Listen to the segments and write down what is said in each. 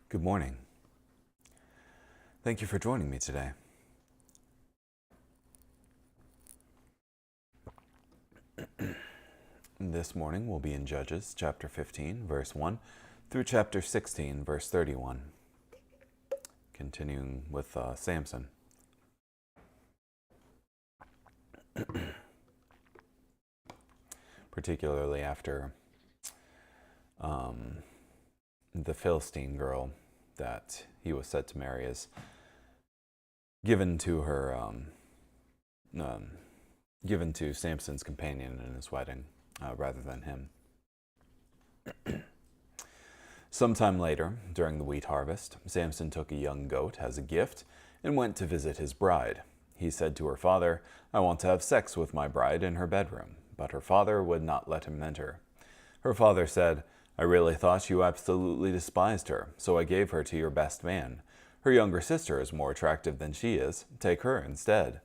Good morning. Thank you for joining me today. This morning we'll be in Judges chapter 15, verse 1 through chapter 16, verse 31. Continuing with Samson. Particularly after the Philistine girl that he was said to marry is given to her, given to Samson's companion in his wedding, rather than him. Sometime later, during the wheat harvest, Samson took a young goat as a gift and went to visit his bride. He said to her father, "I want to have sex with my bride in her bedroom," but her father would not let him enter. Her father said, "I really thought you absolutely despised her, so I gave her to your best man. Her younger sister is more attractive than she is. Take her instead."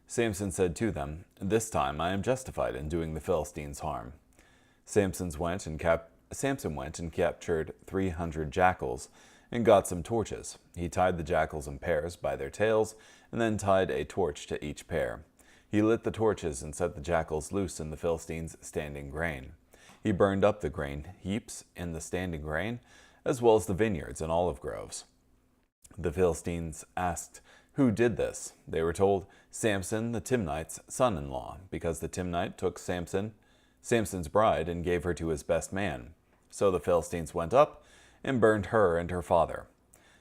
Samson said to them, "This time I am justified in doing the Philistines harm." Samson went and captured 300 jackals and got some torches. He tied the jackals in pairs by their tails and then tied a torch to each pair. He lit the torches and set the jackals loose in the Philistines' standing grain. He burned up the grain heaps in the standing grain, as well as the vineyards and olive groves. The Philistines asked, "Who did this?" They were told, "Samson the Timnite's son-in-law," because the Timnite took Samson's bride and gave her to his best man. So the Philistines went up and burned her and her father.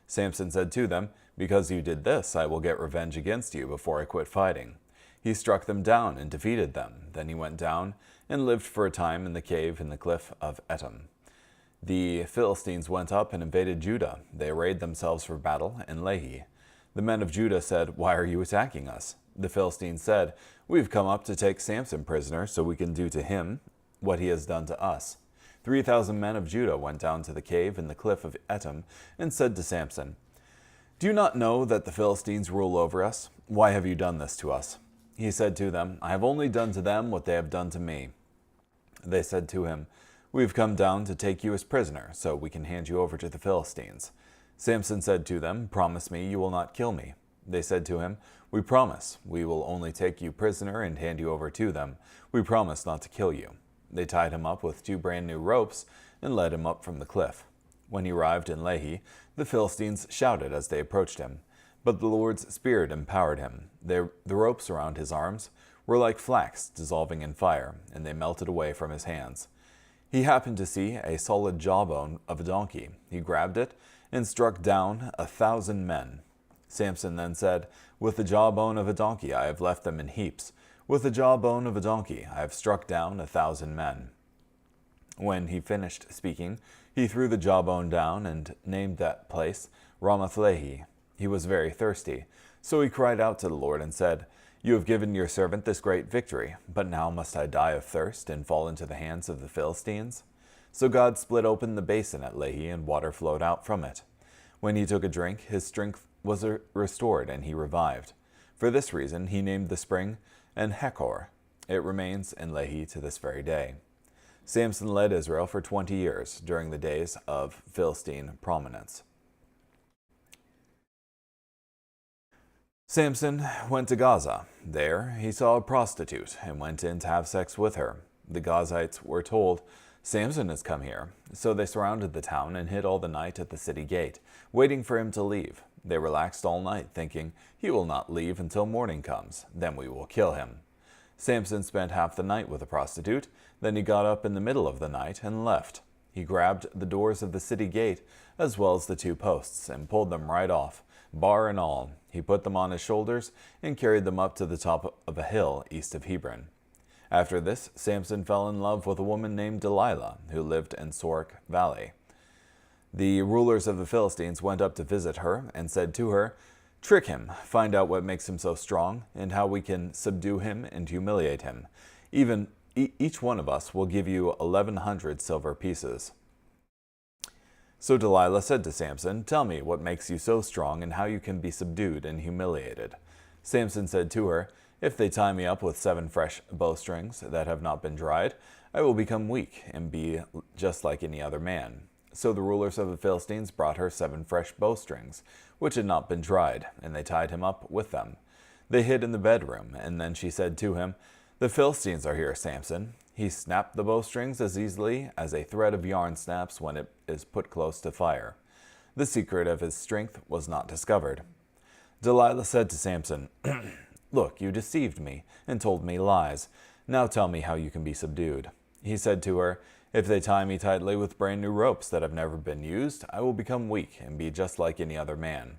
Samson said to them, "Because you did this, I will get revenge against you before I quit fighting." He struck them down and defeated them. Then he went down and lived for a time in the cave in the cliff of Etam. The Philistines went up and invaded Judah. They arrayed themselves for battle in Lehi. The men of Judah said, "Why are you attacking us?" The Philistines said, "We've come up to take Samson prisoner so we can do to him what he has done to us." 3,000 men of Judah went down to the cave in the cliff of Etam and said to Samson, "Do you not know that the Philistines rule over us? Why have you done this to us?" He said to them, "I have only done to them what they have done to me." They said to him, "We've come down to take you as prisoner, so we can hand you over to the Philistines." Samson said to them, "Promise me you will not kill me." They said to him, "We promise. We will only take you prisoner and hand you over to them. We promise not to kill you." They tied him up with 2 brand new ropes and led him up from the cliff. When he arrived in Lehi, the Philistines shouted as they approached him. But the Lord's Spirit empowered him. The ropes around his arms were like flax dissolving in fire, and they melted away from his hands. He happened to see a solid jawbone of a donkey. He grabbed it and struck down 1,000 men. Samson then said, "With the jawbone of a donkey I have left them in heaps. With the jawbone of a donkey I have struck down 1,000 men." When he finished speaking, he threw the jawbone down and named that place Ramath-lehi. He was very thirsty, so he cried out to the Lord and said, "You have given your servant this great victory, but now must I die of thirst and fall into the hands of the Philistines?" So God split open the basin at Lehi, and water flowed out from it. When he took a drink, his strength was restored, and he revived. For this reason he named the spring En-Hekor. It remains in Lehi to this very day. Samson led Israel for 20 years during the days of Philistine prominence. Samson went to Gaza. There he saw a prostitute and went in to have sex with her. The Gazites were told, "Samson has come here." So they surrounded the town and hid all the night at the city gate, waiting for him to leave. They relaxed all night, thinking, "He will not leave until morning comes. Then we will kill him." Samson spent half the night with the prostitute. Then he got up in the middle of the night and left. He grabbed the doors of the city gate, as well as the 2 posts, and pulled them right off, bar and all. He put them on his shoulders and carried them up to the top of a hill east of Hebron. After this, Samson fell in love with a woman named Delilah, who lived in Sorek Valley. The rulers of the Philistines went up to visit her and said to her, "Trick him, find out what makes him so strong, and how we can subdue him and humiliate him. Each one of us will give you 1,100 silver pieces." So Delilah said to Samson, "Tell me what makes you so strong and how you can be subdued and humiliated." Samson said to her, "If they tie me up with 7 fresh bowstrings that have not been dried, I will become weak and be just like any other man." So the rulers of the Philistines brought her 7 fresh bowstrings, which had not been dried, and they tied him up with them. They hid in the bedroom, and then she said to him, "The Philistines are here, Samson." He snapped the bowstrings as easily as a thread of yarn snaps when it is put close to fire. The secret of his strength was not discovered. Delilah said to Samson, "Look, you deceived me and told me lies. Now tell me how you can be subdued." He said to her, "If they tie me tightly with brand new ropes that have never been used, I will become weak and be just like any other man."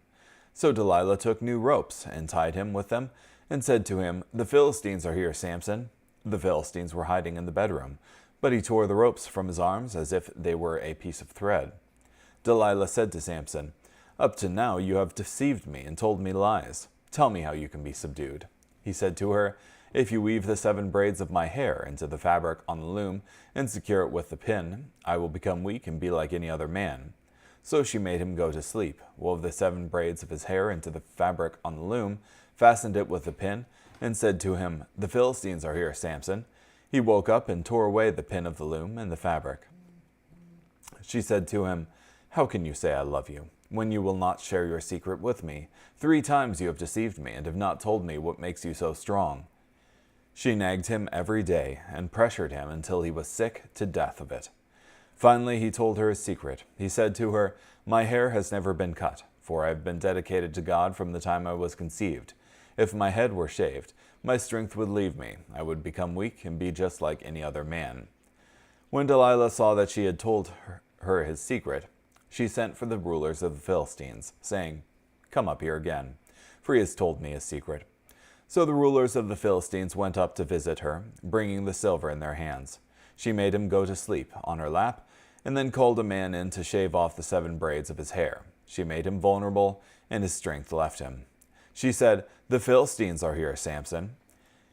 So Delilah took new ropes and tied him with them and said to him, "The Philistines are here, Samson." The Philistines were hiding in the bedroom, but he tore the ropes from his arms as if they were a piece of thread. Delilah said to Samson, "Up to now you have deceived me and told me lies. Tell me how you can be subdued." He said to her, "If you weave the 7 braids of my hair into the fabric on the loom and secure it with the pin, I will become weak and be like any other man." So she made him go to sleep, wove the 7 braids of his hair into the fabric on the loom, fastened it with the pin, and said to him, "The Philistines are here, Samson." He woke up and tore away the pin of the loom and the fabric. She said to him, "How can you say I love you, when you will not share your secret with me? 3 times you have deceived me and have not told me what makes you so strong." She nagged him every day and pressured him until he was sick to death of it. Finally, he told her his secret. He said to her, "My hair has never been cut, for I have been dedicated to God from the time I was conceived. If my head were shaved, my strength would leave me. I would become weak and be just like any other man." When Delilah saw that she had told her his secret, she sent for the rulers of the Philistines, saying, "Come up here again, for he has told me his secret." So the rulers of the Philistines went up to visit her, bringing the silver in their hands. She made him go to sleep on her lap, and then called a man in to shave off the 7 braids of his hair. She made him vulnerable, and his strength left him. She said, "The Philistines are here, Samson."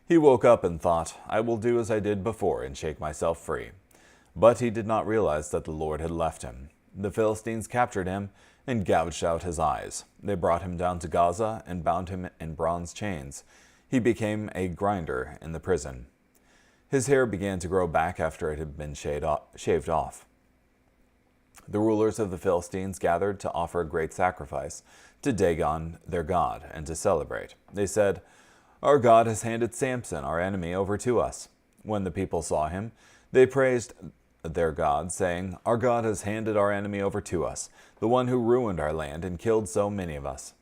He woke up and thought, "I will do as I did before and shake myself free." But he did not realize that the Lord had left him. The Philistines captured him and gouged out his eyes. They brought him down to Gaza and bound him in bronze chains. He became a grinder in the prison. His hair began to grow back after it had been shaved off. The rulers of the Philistines gathered to offer a great sacrifice to Dagon, their god, and to celebrate. They said, "Our God has handed Samson, our enemy, over to us." When the people saw him, they praised their God, saying, "Our God has handed our enemy over to us, the one who ruined our land and killed so many of us."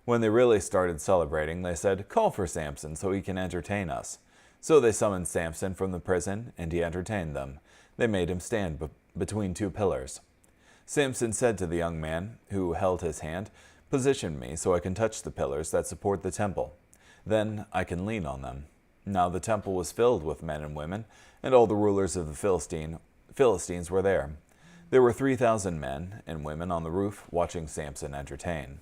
When they really started celebrating, they said, "Call for Samson so he can entertain us." So they summoned Samson from the prison, and he entertained them. They made him stand between 2 pillars. Samson said to the young man who held his hand, "Position me so I can touch the pillars that support the temple. Then I can lean on them." Now the temple was filled with men and women, and all the rulers of the Philistines were there. There were 3,000 men and women on the roof watching Samson entertain.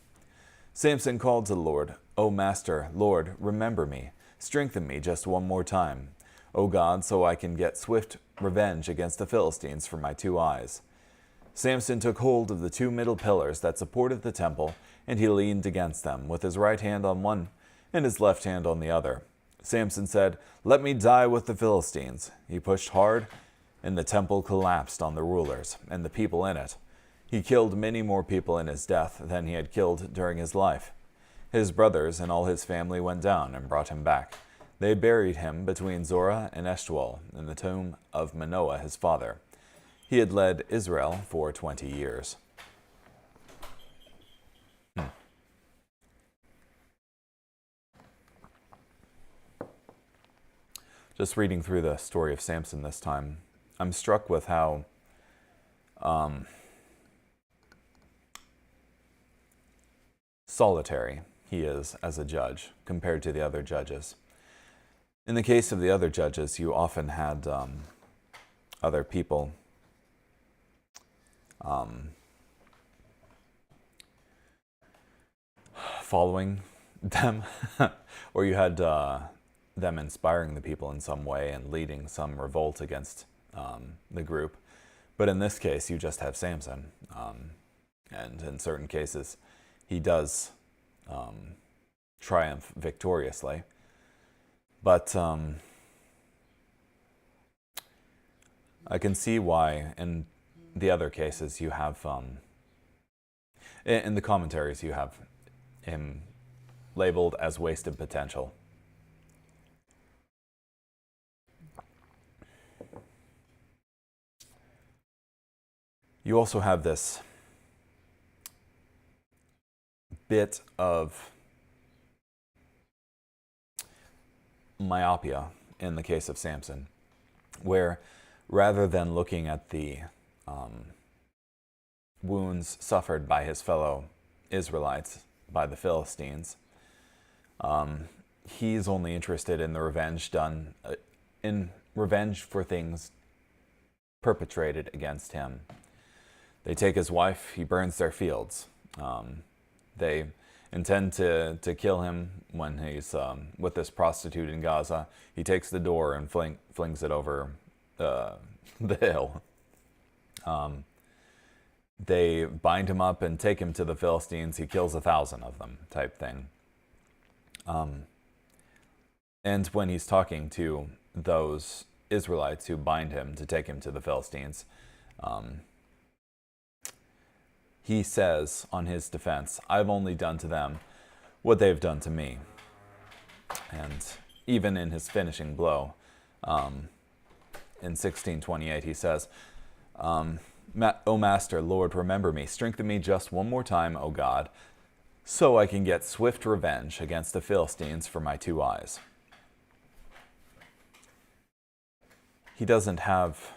Samson called to the Lord, "O Master, Lord, remember me. Strengthen me just one more time, O God, so I can get swift revenge against the Philistines for my 2 eyes." Samson took hold of the 2 middle pillars that supported the temple, and he leaned against them, with his right hand on one and his left hand on the other. Samson said, "Let me die with the Philistines." He pushed hard, and the temple collapsed on the rulers and the people in it. He killed many more people in his death than he had killed during his life. His brothers and all his family went down and brought him back. They buried him between Zorah and Eshtaol in the tomb of Manoah his father. He had led Israel for 20 years. Just reading through the story of Samson this time, I'm struck with how solitary he is as a judge compared to the other judges. In the case of the other judges, you often had other people following them, or you had them inspiring the people in some way and leading some revolt against the group. But in this case, you just have Samson. And in certain cases, he does triumph victoriously. But I can see why, and the other cases, you have, in the commentaries, you have him labeled as wasted potential. You also have this bit of myopia in the case of Samson, where rather than looking at the wounds suffered by his fellow Israelites, by the Philistines, he's only interested in the revenge done, in revenge for things perpetrated against him. They take his wife, he burns their fields. They intend to kill him when he's with this prostitute in Gaza. He takes the door and flings it over the hill. They bind him up and take him to the Philistines. He kills 1,000 of them, type thing. And when he's talking to those Israelites who bind him to take him to the Philistines, he says on his defense, "I've only done to them what they've done to me." And even in his finishing blow, in 16:28, he says, "O Master, Lord, remember me. Strengthen me just one more time, O God, so I can get swift revenge against the Philistines for my 2 eyes." He doesn't have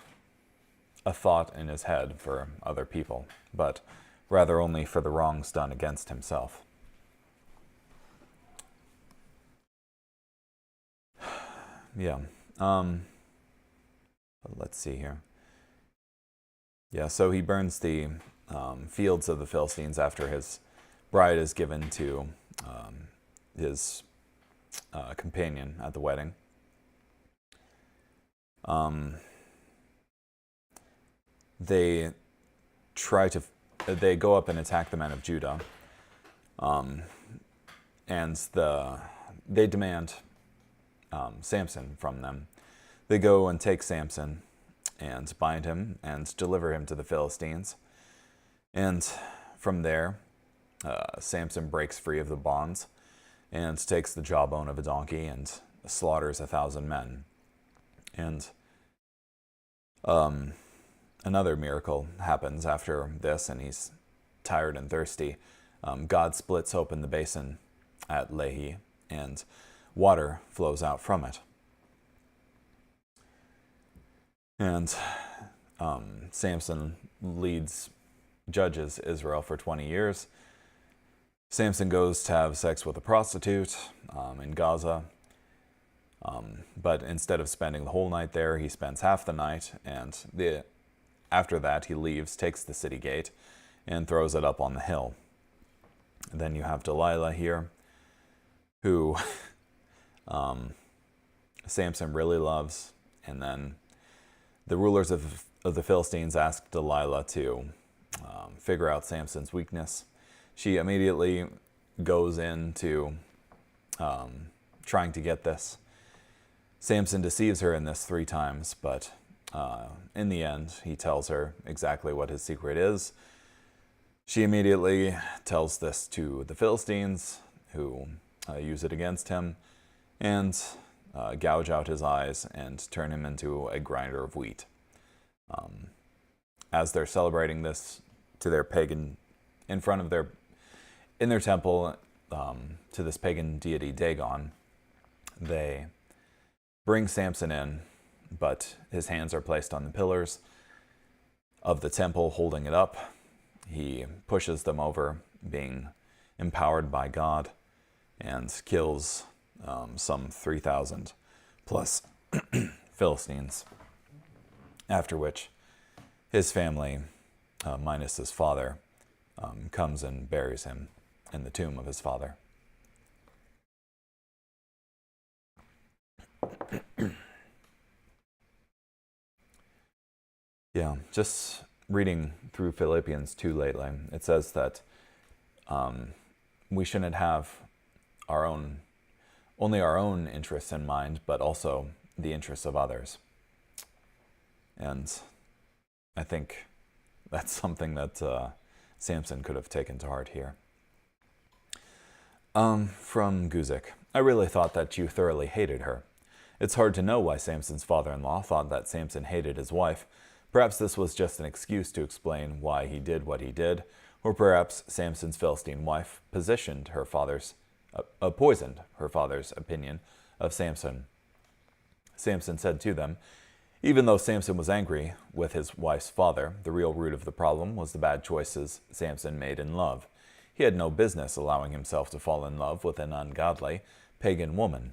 a thought in his head for other people, but rather only for the wrongs done against himself. Yeah. Let's see here. Yeah, so he burns the fields of the Philistines after his bride is given to his companion at the wedding. They go up and attack the men of Judah, and they demand Samson from them. They go and take Samson and bind him and deliver him to the Philistines. And from there, Samson breaks free of the bonds and takes the jawbone of a donkey and slaughters 1,000 men. And another miracle happens after this, and he's tired and thirsty. God splits open the basin at Lehi, and water flows out from it. And Samson judges Israel for 20 years. Samson goes to have sex with a prostitute in Gaza. But instead of spending the whole night there, he spends half the night, and after that he leaves, takes the city gate, and throws it up on the hill. And then you have Delilah here, who Samson really loves, and then the rulers of the Philistines ask Delilah to figure out Samson's weakness. She immediately goes into trying to get this. Samson deceives her in this 3 times, but in the end, he tells her exactly what his secret is. She immediately tells this to the Philistines, who use it against him, and gouge out his eyes and turn him into a grinder of wheat. As they're celebrating this to their pagan, in their temple, to this pagan deity Dagon, they bring Samson in, but his hands are placed on the pillars of the temple holding it up. He pushes them over, being empowered by God, and kills some 3,000 plus Philistines, after which his family, minus his father, comes and buries him in the tomb of his father. Yeah, just reading through Philippians 2 lately, it says that we shouldn't have only our own interests in mind, but also the interests of others. And I think that's something that Samson could have taken to heart here. From Guzik, I really thought that you thoroughly hated her. It's hard to know why Samson's father-in-law thought that Samson hated his wife. Perhaps this was just an excuse to explain why he did what he did, or perhaps Samson's Philistine wife poisoned her father's opinion of Samson. Samson said to them, even though Samson was angry with his wife's father, the real root of the problem was the bad choices Samson made in love. He had no business allowing himself to fall in love with an ungodly, pagan woman.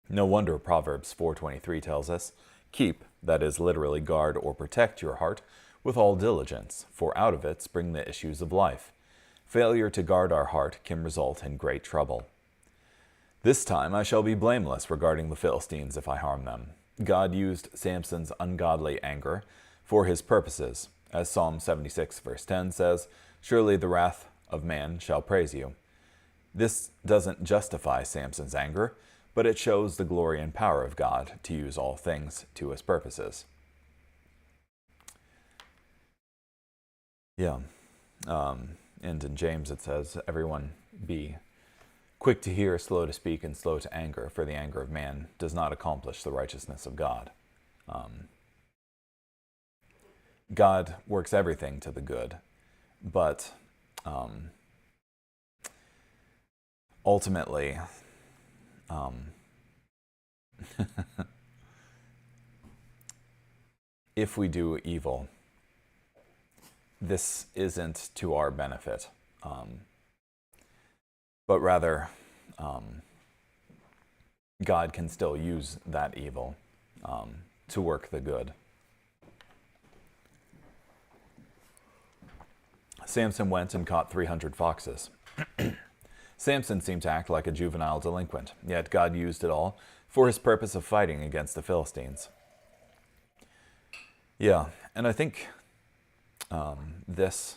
No wonder Proverbs 4:23 tells us, keep, that is literally guard or protect your heart, with all diligence, for out of it spring the issues of life. Failure to guard our heart can result in great trouble. This time I shall be blameless regarding the Philistines if I harm them. God used Samson's ungodly anger for his purposes. As Psalm 76 verse 10 says, surely the wrath of man shall praise you. This doesn't justify Samson's anger, but it shows the glory and power of God to use all things to his purposes. Yeah. And in James it says, everyone be quick to hear, slow to speak, and slow to anger, for the anger of man does not accomplish the righteousness of God. God works everything to the good, but ultimately, if we do evil, this isn't to our benefit, but rather God can still use that evil to work the good. Samson went and caught 300 foxes. Samson seemed to act like a juvenile delinquent, yet God used it all for his purpose of fighting against the Philistines. Yeah, and I think this,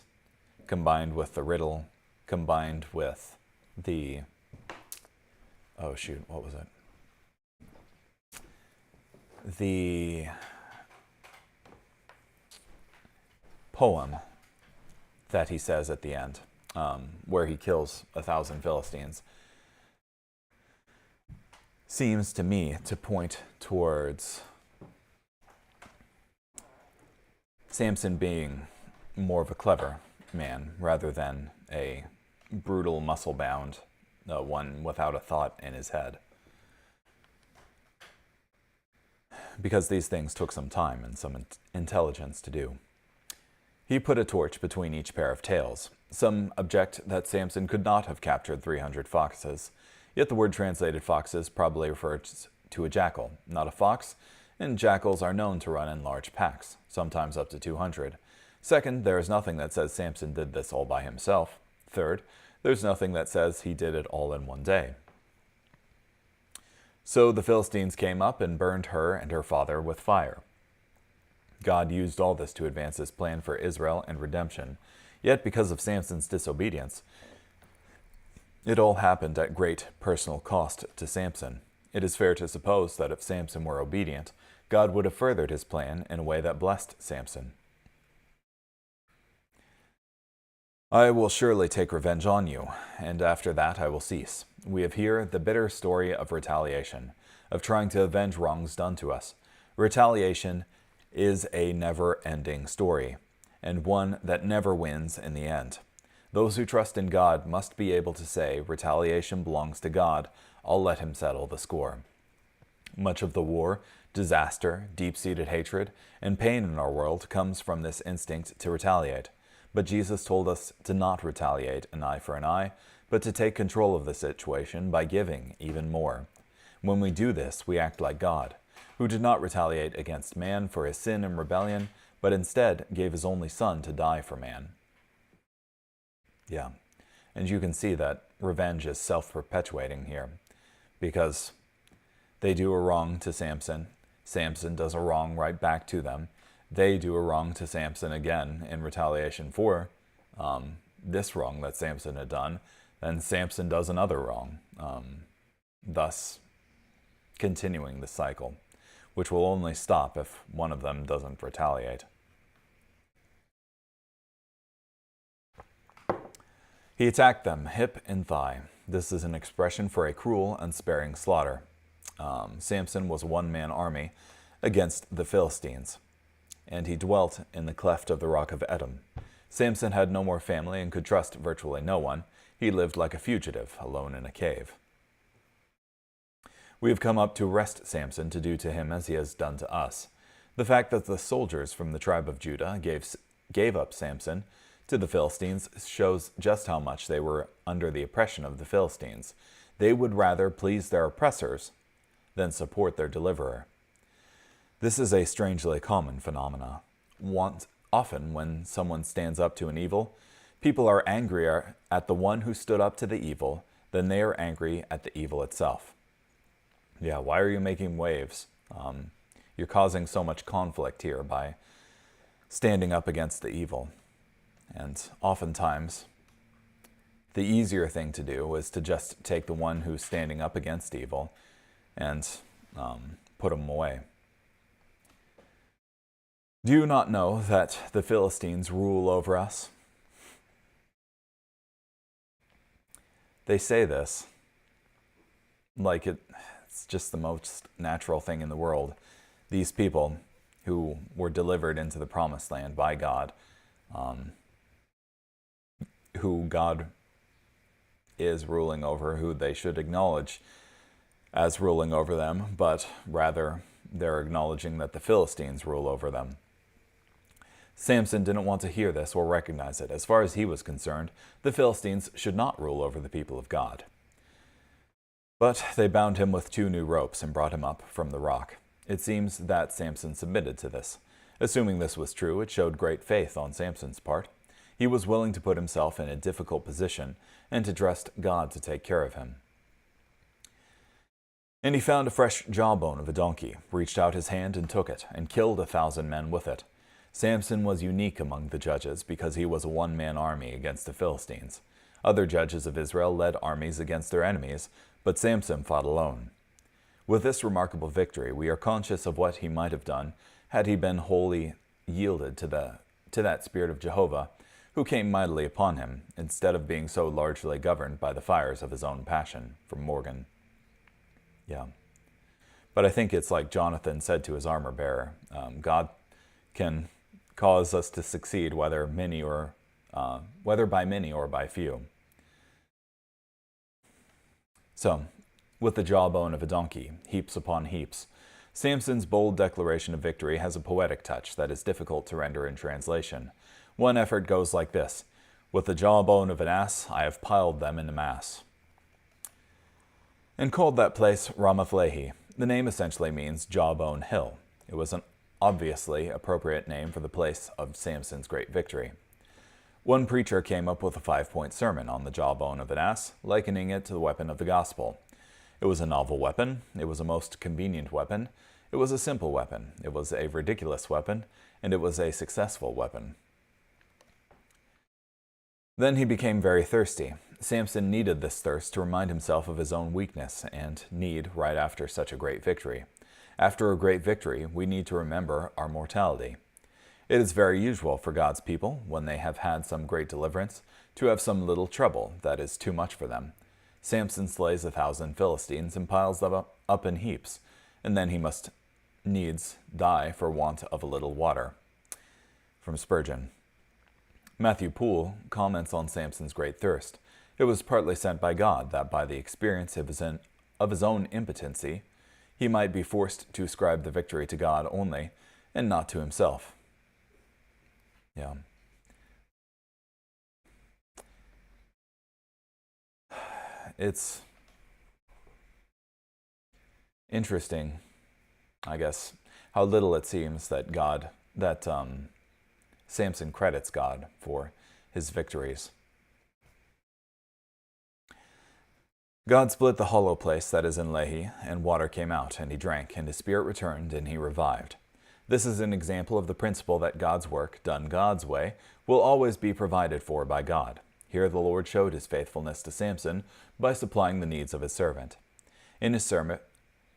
combined with the riddle, combined with the, oh shoot, what was it? The poem that he says at the end, where he kills 1,000 Philistines, seems to me to point towards Samson being more of a clever man rather than a brutal, muscle-bound one without a thought in his head. Because these things took some time and some intelligence to do. He put a torch between each pair of tails. Some object that Samson could not have captured 300 foxes, yet the word translated foxes probably refers to a jackal, not a fox, and jackals are known to run in large packs, sometimes up to 200. Second, there is nothing that says Samson did this all by himself. Third, there's nothing that says he did it all in one day. So the Philistines came up and burned her and her father with fire. God used all this to advance his plan for Israel and redemption. Yet because of Samson's disobedience, it all happened at great personal cost to Samson. It is fair to suppose that if Samson were obedient, God would have furthered his plan in a way that blessed Samson. I will surely take revenge on you, and after that I will cease. We have here the bitter story of retaliation, of trying to avenge wrongs done to us. Retaliation is a never-ending story, and one that never wins in the end. Those who trust in God must be able to say, retaliation belongs to God, I'll let him settle the score. Much of the war, disaster, deep-seated hatred, and pain in our world comes from this instinct to retaliate. But Jesus told us to not retaliate an eye for an eye, but to take control of the situation by giving even more. When we do this, we act like God, who did not retaliate against man for his sin and rebellion, but instead gave his only Son to die for man. Yeah, and you can see that revenge is self-perpetuating here, because they do a wrong to Samson. Samson does a wrong right back to them. They do a wrong to Samson again in retaliation for this wrong that Samson had done. Then Samson does another wrong, thus continuing the cycle, which will only stop if one of them doesn't retaliate. He attacked them hip and thigh. This is an expression for a cruel, unsparing slaughter. Samson was a one-man army against the Philistines, and he dwelt in the cleft of the rock of Edom. Samson had no more family and could trust virtually no one. He lived like a fugitive, alone in a cave. We have come up to arrest Samson to do to him as he has done to us. The fact that the soldiers from the tribe of Judah gave up Samson to the Philistines shows just how much they were under the oppression of the Philistines. They would rather please their oppressors than support their deliverer. This is a strangely common phenomenon. Often when someone stands up to an evil, people are angrier at the one who stood up to the evil than they are angry at the evil itself. Yeah, why are you making waves? You're causing so much conflict here by standing up against the evil. And oftentimes, the easier thing to do is to just take the one who's standing up against evil and put him away. Do you not know that the Philistines rule over us? They say this like it's just the most natural thing in the world. These people who were delivered into the promised land by God, who God is ruling over, who they should acknowledge as ruling over them, but rather they're acknowledging that the Philistines rule over them. Samson didn't want to hear this or recognize it. As far as he was concerned, the Philistines should not rule over the people of God. But they bound him with 2 new ropes and brought him up from the rock. It seems that Samson submitted to this. Assuming this was true, it showed great faith on Samson's part. He was willing to put himself in a difficult position and to trust God to take care of him. And he found a fresh jawbone of a donkey, reached out his hand and took it, and killed 1,000 men with it. Samson was unique among the judges because he was a one-man army against the Philistines. Other judges of Israel led armies against their enemies, but Samson fought alone. With this remarkable victory, we are conscious of what he might have done had he been wholly yielded to that Spirit of Jehovah, who came mightily upon him, instead of being so largely governed by the fires of his own passion. From Morgan. Yeah. But I think it's like Jonathan said to his armor bearer, God can cause us to succeed whether by many or by few. So, with the jawbone of a donkey, heaps upon heaps, Samson's bold declaration of victory has a poetic touch that is difficult to render in translation. One effort goes like this: with the jawbone of an ass, I have piled them in a mass. And called that place Ramath-lehi. The name essentially means jawbone hill. It was an obviously appropriate name for the place of Samson's great victory. One preacher came up with a 5-point sermon on the jawbone of an ass, likening it to the weapon of the gospel. It was a novel weapon, it was a most convenient weapon, it was a simple weapon, it was a ridiculous weapon, and it was a successful weapon. Then he became very thirsty. Samson needed this thirst to remind himself of his own weakness and need right after such a great victory. After a great victory, we need to remember our mortality. It is very usual for God's people, when they have had some great deliverance, to have some little trouble that is too much for them. Samson slays 1,000 Philistines and piles them up in heaps, and then he must needs die for want of a little water. From Spurgeon. Matthew Poole comments on Samson's great thirst. It was partly sent by God that by the experience of his own impotency, he might be forced to ascribe the victory to God only, and not to himself. Yeah. It's interesting, I guess, how little it seems that Samson credits God for his victories. God split the hollow place that is in Lehi, and water came out, and he drank, and his spirit returned, and he revived. This is an example of the principle that God's work, done God's way, will always be provided for by God. Here the Lord showed his faithfulness to Samson by supplying the needs of his servant. In his sermon,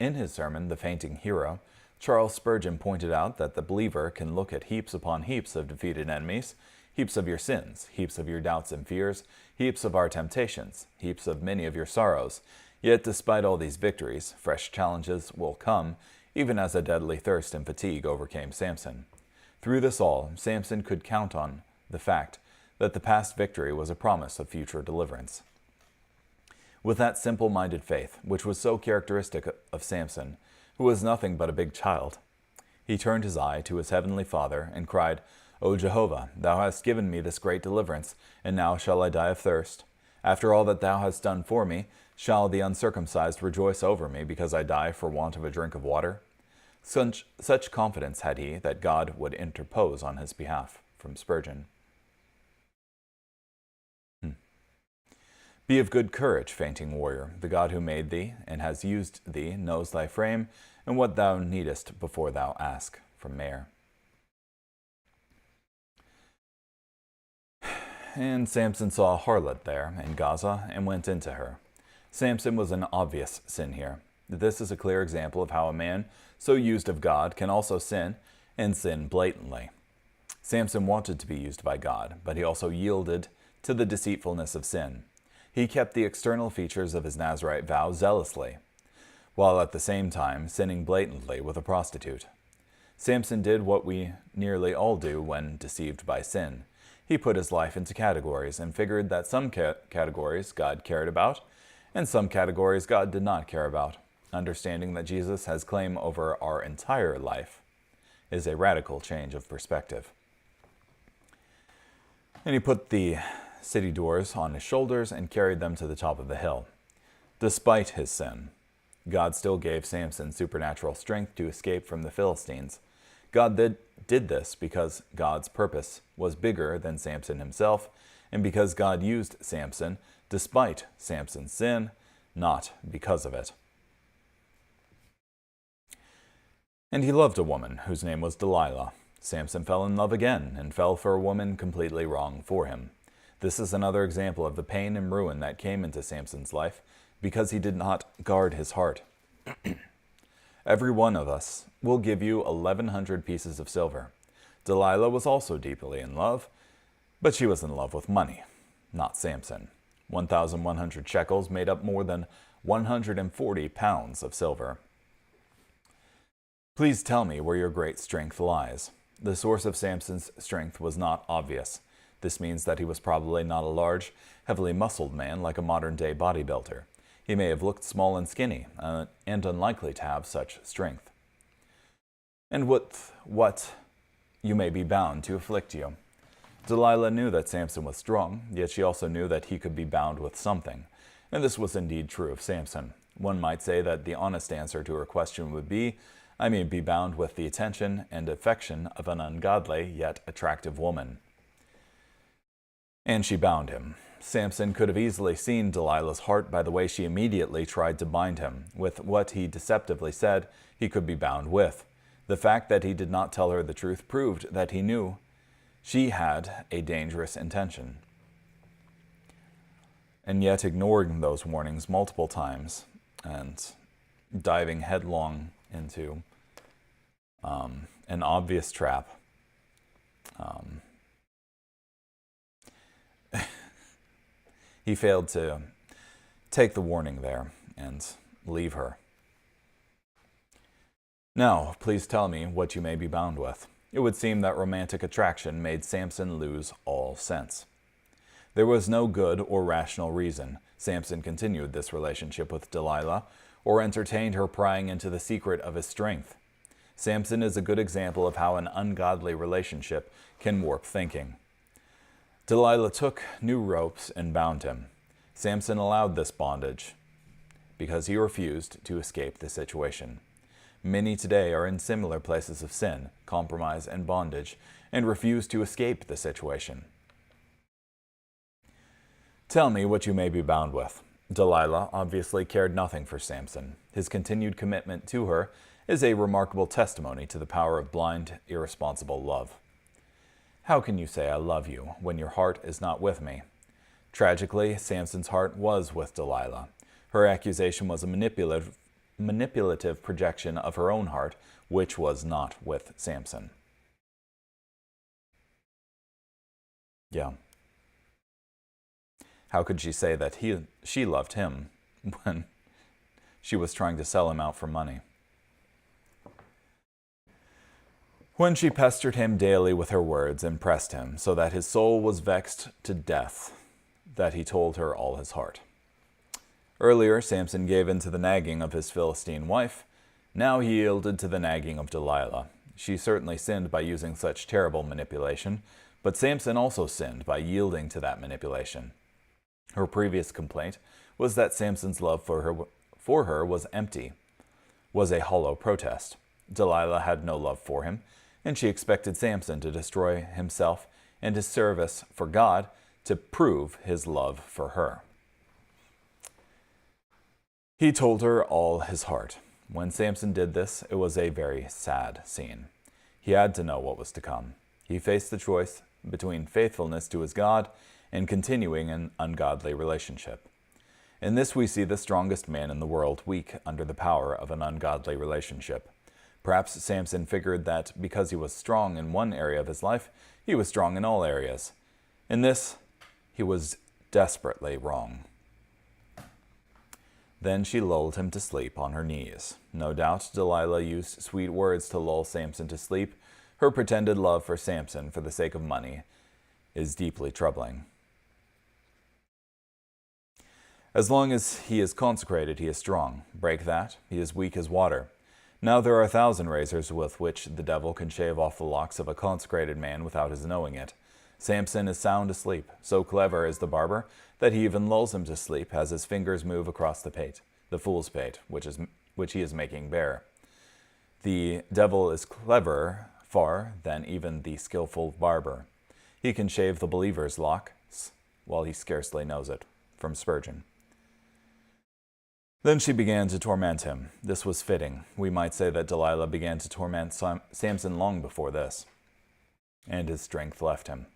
The Fainting Hero, Charles Spurgeon pointed out that the believer can look at heaps upon heaps of defeated enemies, heaps of your sins, heaps of your doubts and fears, heaps of our temptations, heaps of many of your sorrows. Yet despite all these victories, fresh challenges will come, even as a deadly thirst and fatigue overcame Samson. Through this all, Samson could count on the fact that the past victory was a promise of future deliverance. With that simple-minded faith, which was so characteristic of Samson, who was nothing but a big child, he turned his eye to his heavenly Father and cried, O Jehovah, thou hast given me this great deliverance, and now shall I die of thirst. After all that thou hast done for me, shall the uncircumcised rejoice over me because I die for want of a drink of water? Such confidence had he that God would interpose on his behalf. From Spurgeon. Be of good courage, fainting warrior. The God who made thee and has used thee knows thy frame and what thou needest before thou ask. From Mayor. And Samson saw a harlot there in Gaza and went into her. Samson was an obvious sin here. This is a clear example of how a man so used of God can also sin, and sin blatantly. Samson wanted to be used by God, but he also yielded to the deceitfulness of sin. He kept the external features of his Nazirite vow zealously, while at the same time sinning blatantly with a prostitute. Samson did what we nearly all do when deceived by sin. He put his life into categories and figured that some categories God cared about, and some categories God did not care about. Understanding that Jesus has claim over our entire life is a radical change of perspective. And he put the city doors on his shoulders and carried them to the top of the hill. Despite his sin, God still gave Samson supernatural strength to escape from the Philistines. God did this because God's purpose was bigger than Samson himself, and because God used Samson despite Samson's sin, not because of it. And he loved a woman whose name was Delilah. Samson fell in love again and fell for a woman completely wrong for him. This is another example of the pain and ruin that came into Samson's life because he did not guard his heart. Every one of us will give you 1,100 pieces of silver. Delilah was also deeply in love, but she was in love with money, not Samson. 1,100 shekels made up more than 140 pounds of silver. Please tell me where your great strength lies. The source of Samson's strength was not obvious. This means that he was probably not a large, heavily muscled man like a modern-day bodybuilder. He may have looked small and skinny, and unlikely to have such strength. And with what you may be bound to afflict you. Delilah knew that Samson was strong, yet she also knew that he could be bound with something. And this was indeed true of Samson. One might say that the honest answer to her question would be, I may be bound with the attention and affection of an ungodly yet attractive woman. And she bound him. Samson could have easily seen Delilah's heart by the way she immediately tried to bind him with what he deceptively said he could be bound with. The fact that he did not tell her the truth proved that he knew she had a dangerous intention. And yet, ignoring those warnings multiple times and diving headlong into an obvious trap, he failed to take the warning there and leave her. Now, please tell me what you may be bound with. It would seem that romantic attraction made Samson lose all sense. There was no good or rational reason Samson continued this relationship with Delilah or entertained her prying into the secret of his strength. Samson is a good example of how an ungodly relationship can warp thinking. Delilah took new ropes and bound him. Samson allowed this bondage because he refused to escape the situation. Many today are in similar places of sin, compromise, and bondage, and refuse to escape the situation. Tell me what you may be bound with. Delilah obviously cared nothing for Samson. His continued commitment to her is a remarkable testimony to the power of blind, irresponsible love. How can you say I love you when your heart is not with me? Tragically, Samson's heart was with Delilah. Her accusation was a manipulative projection of her own heart, which was not with Samson. Yeah. How could she say that she loved him when she was trying to sell him out for money? When she pestered him daily with her words and pressed him, so that his soul was vexed to death, that he told her all his heart. Earlier, Samson gave in to the nagging of his Philistine wife. Now he yielded to the nagging of Delilah. She certainly sinned by using such terrible manipulation, but Samson also sinned by yielding to that manipulation. Her previous complaint was that Samson's love for her was empty, was a hollow protest. Delilah had no love for him, and she expected Samson to destroy himself and his service for God to prove his love for her. He told her all his heart. When Samson did this, it was a very sad scene. He had to know what was to come. He faced the choice between faithfulness to his God and continuing an ungodly relationship. In this we see the strongest man in the world weak under the power of an ungodly relationship. Perhaps Samson figured that because he was strong in one area of his life, he was strong in all areas. In this, he was desperately wrong. Then she lulled him to sleep on her knees. No doubt Delilah used sweet words to lull Samson to sleep. Her pretended love for Samson for the sake of money is deeply troubling. As long as he is consecrated, he is strong. Break that, he is weak as water. Now there are 1,000 razors with which the devil can shave off the locks of a consecrated man without his knowing it. Samson is sound asleep. So clever is the barber that he even lulls him to sleep as his fingers move across the pate, the fool's pate, which he is making bare. The devil is cleverer far than even the skillful barber. He can shave the believer's locks while he scarcely knows it. From Spurgeon. Then she began to torment him. This was fitting. We might say that Delilah began to torment Samson long before this, and his strength left him.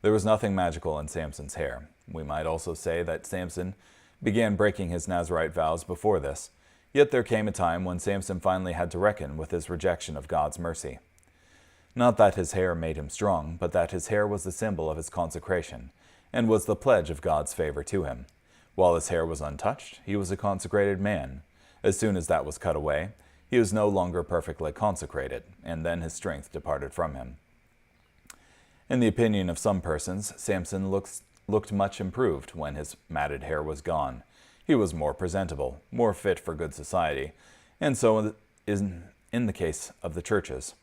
There was nothing magical in Samson's hair. We might also say that Samson began breaking his Nazirite vows before this, yet there came a time when Samson finally had to reckon with his rejection of God's mercy. Not that his hair made him strong, but that his hair was the symbol of his consecration, and was the pledge of God's favor to him. While his hair was untouched, he was a consecrated man. As soon as that was cut away, he was no longer perfectly consecrated, and then his strength departed from him. In the opinion of some persons, Samson looked much improved when his matted hair was gone. He was more presentable, more fit for good society, and so is in the case of the churches.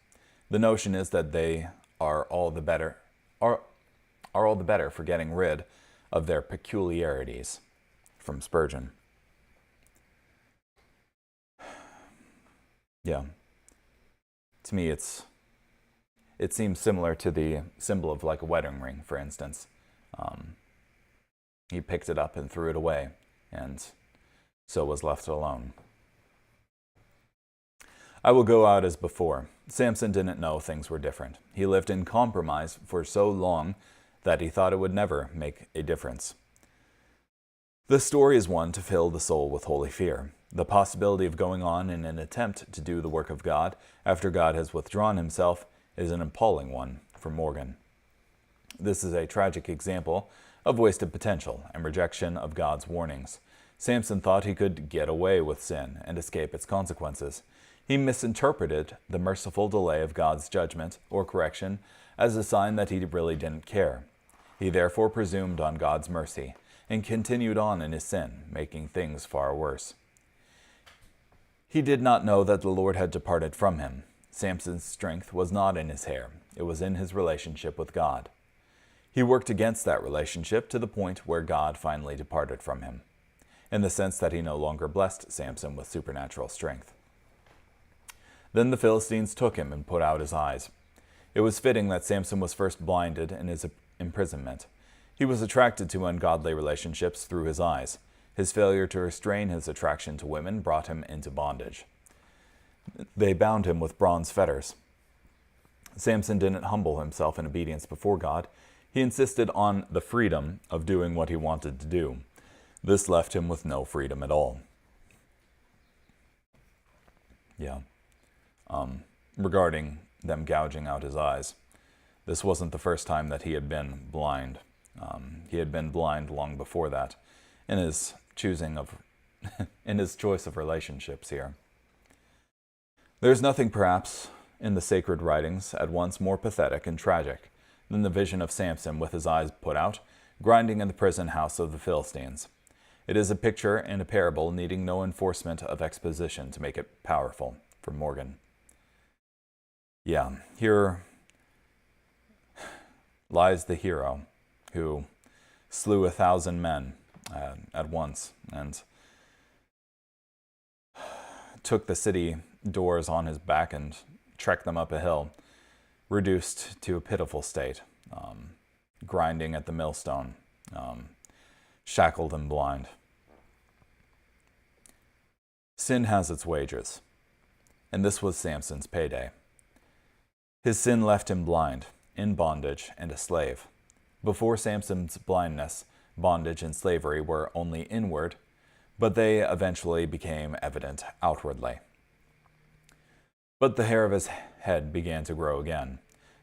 The notion is that they are all the better for getting rid of their peculiarities. From Spurgeon. Yeah. To me, it seems similar to the symbol of like a wedding ring, for instance. He picked it up and threw it away, and so was left alone. I will go out as before. Samson didn't know things were different. He lived in compromise for so long that he thought it would never make a difference. This story is one to fill the soul with holy fear. The possibility of going on in an attempt to do the work of God after God has withdrawn himself is an appalling one for Morgan. This is a tragic example of wasted potential and rejection of God's warnings. Samson thought he could get away with sin and escape its consequences. He misinterpreted the merciful delay of God's judgment or correction as a sign that he really didn't care. He therefore presumed on God's mercy and continued on in his sin, making things far worse. He did not know that the Lord had departed from him. Samson's strength was not in his hair. It was in his relationship with God. He worked against that relationship to the point where God finally departed from him, in the sense that he no longer blessed Samson with supernatural strength. Then the Philistines took him and put out his eyes. It was fitting that Samson was first blinded in his imprisonment. He was attracted to ungodly relationships through his eyes. His failure to restrain his attraction to women brought him into bondage. They bound him with bronze fetters. Samson didn't humble himself in obedience before God. He insisted on the freedom of doing what he wanted to do. This left him with no freedom at all. Regarding them gouging out his eyes. This wasn't the first time that he had been blind. He had been blind long before that, in his choosing of, in his choice of relationships here. There is nothing, perhaps, in the sacred writings at once more pathetic and tragic than the vision of Samson with his eyes put out, grinding in the prison house of the Philistines. It is a picture and a parable needing no enforcement of exposition to make it powerful, for Morgan. Yeah, here lies the hero who slew 1,000 men at once and took the city doors on his back and trekked them up a hill, reduced to a pitiful state, grinding at the millstone, shackled and blind. Sin has its wages, and this was Samson's payday. His sin left him blind, in bondage, and a slave. Before Samson's blindness, bondage and slavery were only inward, but they eventually became evident outwardly. But the hair of his head began to grow again.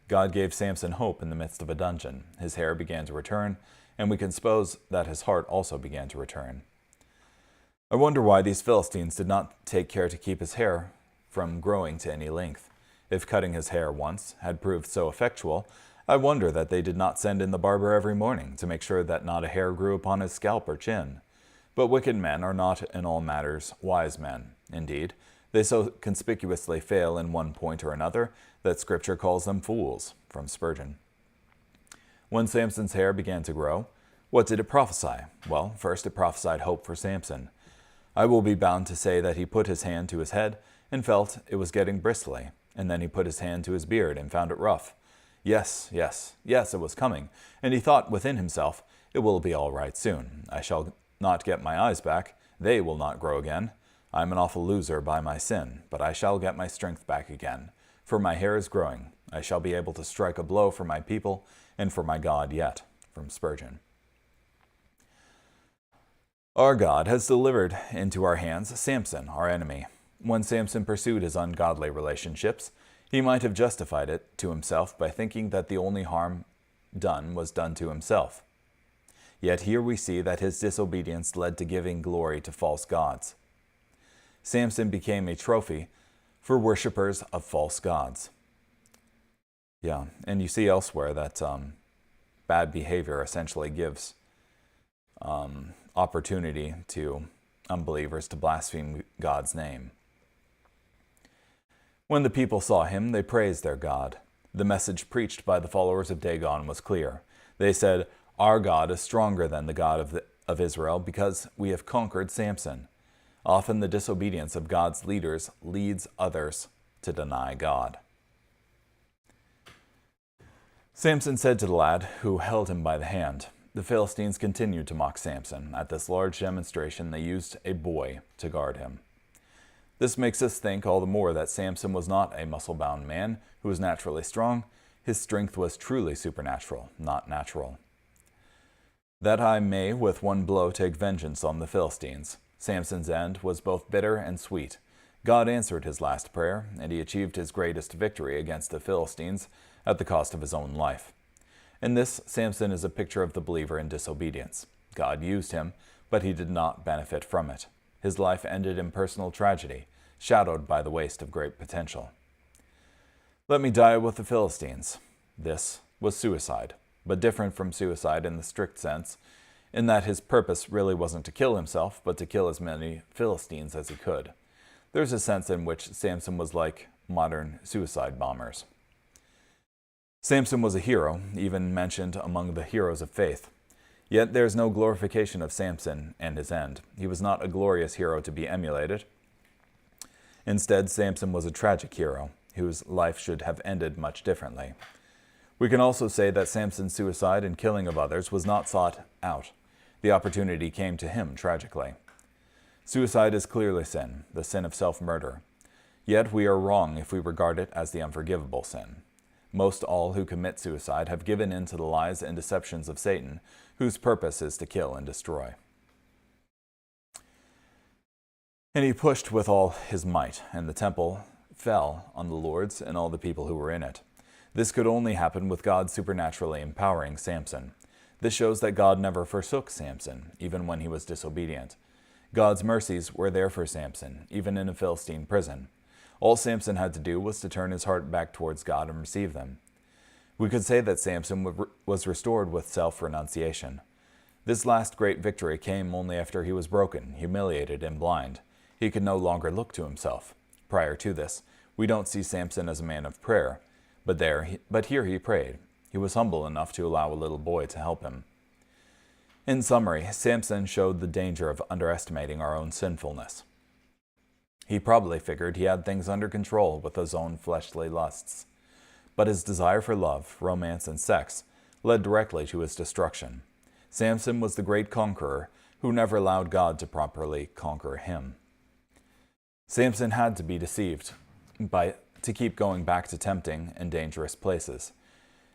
God gave Samson hope in the midst of a dungeon. His hair began to return, and we can suppose that his heart also began to return. I wonder why these Philistines did not take care to keep his hair from growing to any length. If cutting his hair once had proved so effectual, I wonder that they did not send in the barber every morning to make sure that not a hair grew upon his scalp or chin. But wicked men are not in all matters wise men. Indeed, they so conspicuously fail in one point or another that Scripture calls them fools, from Spurgeon. When Samson's hair began to grow, what did it prophesy? Well, first it prophesied hope for Samson. I will be bound to say that he put his hand to his head and felt it was getting bristly, and then he put his hand to his beard and found it rough. Yes, it was coming, and he thought within himself, it will be all right soon. I shall not get my eyes back. They will not grow again. I am an awful loser by my sin, but I shall get my strength back again. For my hair is growing. I shall be able to strike a blow for my people and for my God yet. From Spurgeon. Our God has delivered into our hands Samson, our enemy. When Samson pursued his ungodly relationships, he might have justified it to himself by thinking that the only harm done was done to himself. Yet here we see that his disobedience led to giving glory to false gods. Samson became a trophy for worshippers of false gods. Yeah, and you see elsewhere that bad behavior essentially gives opportunity to unbelievers to blaspheme God's name. When the people saw him, they praised their God. The message preached by the followers of Dagon was clear. They said, "Our God is stronger than the God of Israel because we have conquered Samson." Often the disobedience of God's leaders leads others to deny God. Samson said to the lad who held him by the hand. The Philistines continued to mock Samson. At this large demonstration, they used a boy to guard him. This makes us think all the more that Samson was not a muscle-bound man who was naturally strong. His strength was truly supernatural, not natural. That I may with one blow take vengeance on the Philistines. Samson's end was both bitter and sweet. God answered his last prayer, and he achieved his greatest victory against the Philistines at the cost of his own life. In this, Samson is a picture of the believer in disobedience. God used him, but he did not benefit from it. His life ended in personal tragedy, shadowed by the waste of great potential. Let me die with the Philistines. This was suicide, but different from suicide in the strict sense, in that his purpose really wasn't to kill himself, but to kill as many Philistines as he could. There's a sense in which Samson was like modern suicide bombers. Samson was a hero, even mentioned among the heroes of faith. Yet there is no glorification of Samson and his end. He was not a glorious hero to be emulated. Instead, Samson was a tragic hero, whose life should have ended much differently. We can also say that Samson's suicide and killing of others was not sought out. The opportunity came to him tragically. Suicide is clearly sin, the sin of self-murder. Yet we are wrong if we regard it as the unforgivable sin. Most all who commit suicide have given in to the lies and deceptions of Satan, whose purpose is to kill and destroy. And he pushed with all his might, and the temple fell on the lords and all the people who were in it. This could only happen with God supernaturally empowering Samson. This shows that God never forsook Samson, even when he was disobedient. God's mercies were there for Samson, even in a Philistine prison. All Samson had to do was to turn his heart back towards God and receive them. We could say that Samson was restored with self-renunciation. This last great victory came only after he was broken, humiliated, and blind. He could no longer look to himself. Prior to this, we don't see Samson as a man of prayer, but here he prayed. He was humble enough to allow a little boy to help him. In summary, Samson showed the danger of underestimating our own sinfulness. He probably figured he had things under control with his own fleshly lusts. But his desire for love, romance, and sex led directly to his destruction. Samson was the great conqueror who never allowed God to properly conquer him. Samson had to be deceived to keep going back to tempting and dangerous places.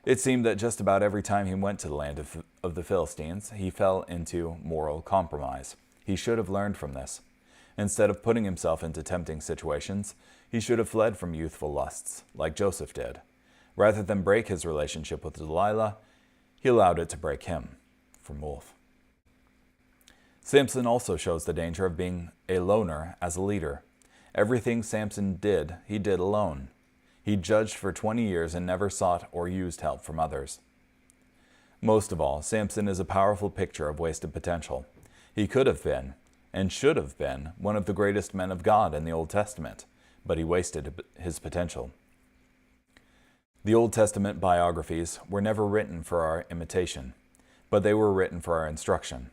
It seemed that just about every time he went to the land of the Philistines, he fell into moral compromise. He should have learned from this. Instead of putting himself into tempting situations, he should have fled from youthful lusts, like Joseph did. Rather than break his relationship with Delilah, he allowed it to break him. From Wolf. Samson also shows the danger of being a loner as a leader. Everything Samson did, he did alone. He judged for 20 years and never sought or used help from others. Most of all, Samson is a powerful picture of wasted potential. He could have been, and should have been, one of the greatest men of God in the Old Testament, but he wasted his potential. The Old Testament biographies were never written for our imitation, but they were written for our instruction.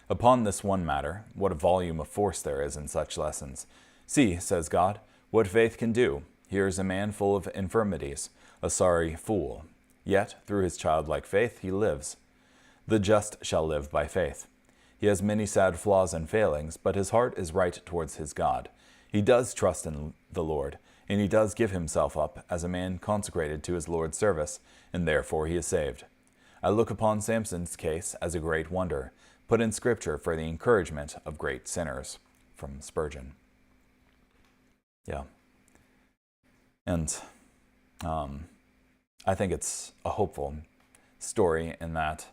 Upon this one matter, what a volume of force there is in such lessons. See, says God, what faith can do. Here is a man full of infirmities, a sorry fool. Yet, through his childlike faith, he lives. The just shall live by faith. He has many sad flaws and failings, but his heart is right towards his God. He does trust in the Lord, and he does give himself up as a man consecrated to his Lord's service, and therefore he is saved. I look upon Samson's case as a great wonder, put in Scripture for the encouragement of great sinners. From Spurgeon. Yeah. And I think it's a hopeful story in that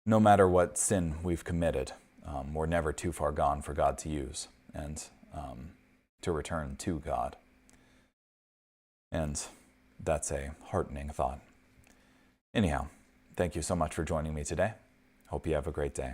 no matter what sin we've committed, we're never too far gone for God to use and to return to God. And that's a heartening thought. Anyhow, thank you so much for joining me today. Hope you have a great day.